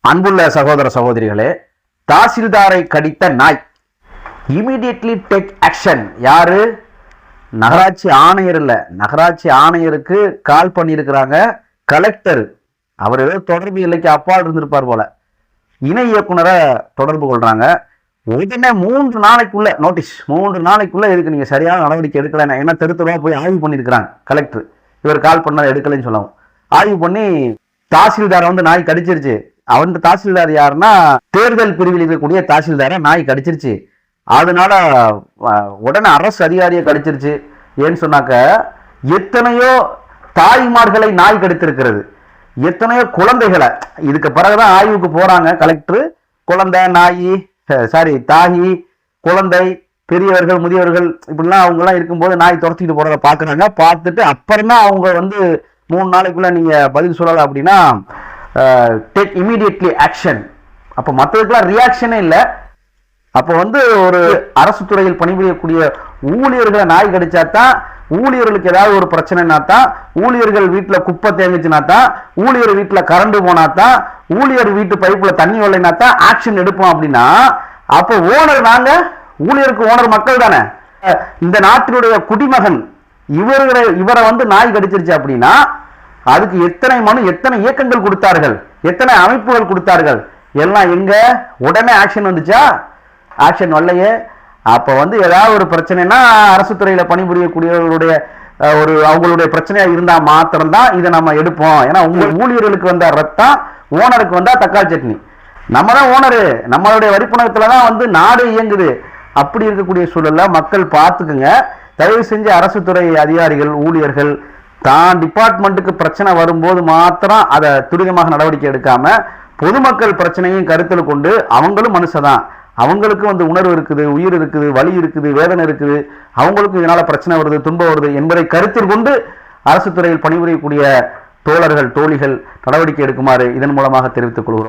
அன்புள்ள சகோதர சகோதரிகளே, தாசில்தாரை கடித்த நாய். Immediately take action. யாரு? நகராட்சி ஆணையர் இல்ல, நகராட்சி ஆணையருக்கு கால் பண்ணியிருக்கிறாங்க கலெக்டர். அவர் ஏதோ தொடர்பு இல்லைக்கு அப்பால் இருந்திருப்பார் போல. இணை இயக்குனரை தொடர்பு கொள்றாங்க. உடனே 3 நாளைக்குள்ள நோட்டீஸ். 3 நாளைக்குள்ள இதுக்கு நீங்க சரியான நடவடிக்கை எடுக்கல. ஏன்னா தெருத்துவா போய் ஆய்வு பண்ணியிருக்கிறாங்க கலெக்டர். இவர் கால் பண்ண எடுக்கலன்னு சொல்லவும் ஆய்வு பண்ணி தாசில்தாரை நாய் கடிச்சிருச்சு. அவன் தாசில்தார் யாருன்னா தேர்தல் பிரிவில் இருக்கக்கூடிய தாசில்தாரை நாய் கடிச்சிருச்சு. அதனால உடனே அரசு அதிகாரியை கடிச்சிருச்சு. ஏன்னு சொன்னாக்க எத்தனையோ தாய்மார்களை நாய் கடித்திருக்கிறது, எத்தனையோ குழந்தைகளை. இதுக்கு பிறகுதான் ஆய்வுக்கு போறாங்க கலெக்டர். குழந்தை, நாய், தாயி, குழந்தை, பெரியவர்கள், முதியவர்கள் இப்படிலாம் அவங்க எல்லாம் இருக்கும்போது நாய் துரத்திட்டு போறத பாக்குறாங்க. பார்த்துட்டு அப்புறம் தான் அவங்க 3 நாளைக்குள்ள நீங்க பதில் சொல்லல அப்படின்னா டேக் இமிடியட்லி ஆக்ஷன். அப்ப மற்றதுக்கெல்லாம் ரியாக்ஷனே இல்லை. அப்போ ஒரு அரசு துறையில் பணிபுரியக்கூடிய ஊழியர்களை நாய் கடிச்சாதான், ஊழியர்களுக்கு ஏதாவது ஒரு பிரச்சனைனா தான், ஊழியர்கள் வீட்டுல குப்பை தேங்குச்சுனா தான், ஊழியர் வீட்டுல கரண்ட் போனா தான், ஊழியர் வீட்டு பைப்புல தண்ணி வரலைனா தான் ஆக்ஷன் எடுப்போம். அப்படின்னா அப்போ ஓனர் நாங்க, ஊழியருக்கு ஓனர் மக்கள் தானே. இந்த நாட்டினுடைய குடிமகன் இவரை நாய் கடிச்சிருச்சு அப்படின்னா அதுக்கு எத்தனை மனு, எத்தனை இயக்கங்கள் கொடுத்தார்கள், எத்தனை அமைப்புகள் கொடுத்தார்கள், எல்லாம் எங்க உடனே ஆக்ஷன் வந்துச்சா? ஆக்ஷன் வரலையே. அப்ப ஏதாவது ஒரு பிரச்சனைனா அரசு துறையில பணிபுரியக்கூடியவர்களுடைய அவங்களுடைய பிரச்சனையா இருந்தா மாத்திரம்தான் இதை நம்ம எடுப்போம். ஏன்னா உங்க ஊழியர்களுக்கு வந்தா ரத்தம், ஓனருக்கு வந்தா தக்காளி சட்னி. நம்ம தான் ஓனரு, நம்மளுடைய வரிப்பணத்துலதான் நாடு இயங்குது. அப்படி இருக்கக்கூடிய சூழல்ல மக்கள் பார்த்துக்குங்க. தயவு செஞ்சு அரசு துறை அதிகாரிகள், ஊழியர்கள் தான் டிபார்ட்மெண்ட்டுக்கு பிரச்சனை வரும்போது மாத்திரம் அதை துரிதமாக நடவடிக்கை எடுக்காம பொதுமக்கள் பிரச்சனையும் கருத்தில் கொண்டு, அவங்களும் மனுஷதான், அவங்களுக்கும் உணர்வு இருக்குது, உயிர் இருக்குது, வலி இருக்குது, வேதனை இருக்குது, அவங்களுக்கும் இதனால பிரச்சனை வருது, துன்பம் வருது என்பதை கருத்தில் கொண்டு அரசு துறையில் பணிபுரியக்கூடிய தோழர்கள், தோழிகள் நடவடிக்கை எடுக்குமாறு இதன் மூலமாக தெரிவித்துக் கொள்கிறோம்.